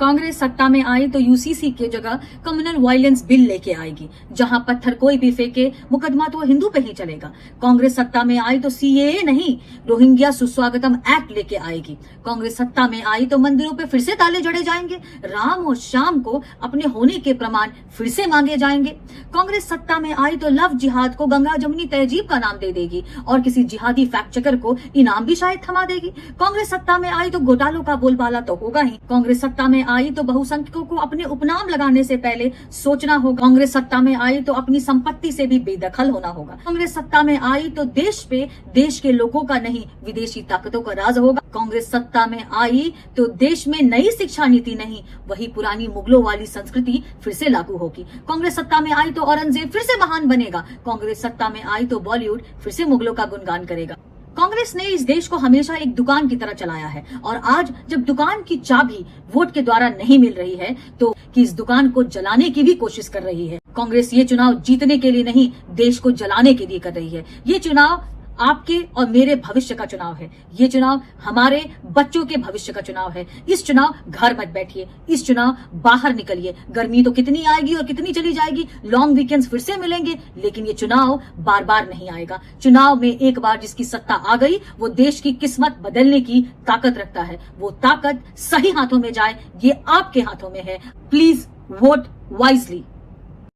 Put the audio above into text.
कांग्रेस सत्ता में आई तो यूसीसी की जगह कम्युनल वायलेंस बिल लेके आएगी, जहां पत्थर कोई भी फेंके मुकदमा तो हिंदू पे ही चलेगा। कांग्रेस सत्ता में आई तो सीएए नहीं, रोहिंग्या सुस्वागतम एक्ट लेके आएगी। कांग्रेस सत्ता में आई तो मंदिरों पे फिर से ताले जड़े जाएंगे, राम और श्याम को अपने होने के प्रमाण फिर से मांगे जाएंगे। कांग्रेस सत्ता में आई तो लव जिहाद को गंगा जमुनी तहजीब का नाम दे देगी और किसी जिहादी फैक्ट चेकर को इनाम भी शायद थमा देगी। कांग्रेस सत्ता में आई तो घोटालों का बोलबाला तो होगा ही। कांग्रेस सत्ता में आई तो बहुसंख्यकों को अपने उपनाम लगाने से पहले सोचना होगा। कांग्रेस सत्ता में आई तो अपनी संपत्ति से भी बेदखल होना होगा। कांग्रेस सत्ता में आई तो देश पे देश के लोगों का नहीं, विदेशी ताकतों का राज होगा। कांग्रेस सत्ता में आई तो देश में नई शिक्षा नीति नहीं, वही पुरानी मुगलों वाली संस्कृति फिर से लागू होगी। कांग्रेस सत्ता में आई तो औरंगजेब फिर से महान बनेगा। कांग्रेस सत्ता में आई तो बॉलीवुड फिर से मुगलों का गुणगान करेगा। कांग्रेस ने इस देश को हमेशा एक दुकान की तरह चलाया है और आज जब दुकान की चाबी वोट के द्वारा नहीं मिल रही है तो कि इस दुकान को जलाने की भी कोशिश कर रही है। कांग्रेस ये चुनाव जीतने के लिए नहीं, देश को जलाने के लिए कर रही है। ये चुनाव आपके और मेरे भविष्य का चुनाव है। ये चुनाव हमारे बच्चों के भविष्य का चुनाव है। इस चुनाव घर मत बैठिए, इस चुनाव बाहर निकलिए। गर्मी तो कितनी आएगी और कितनी चली जाएगी, लॉन्ग वीकेंड्स फिर से मिलेंगे, लेकिन ये चुनाव बार बार नहीं आएगा। चुनाव में एक बार जिसकी सत्ता आ गई वो देश की किस्मत बदलने की ताकत रखता है। वो ताकत सही हाथों में जाए, ये आपके हाथों में है। Please vote wisely.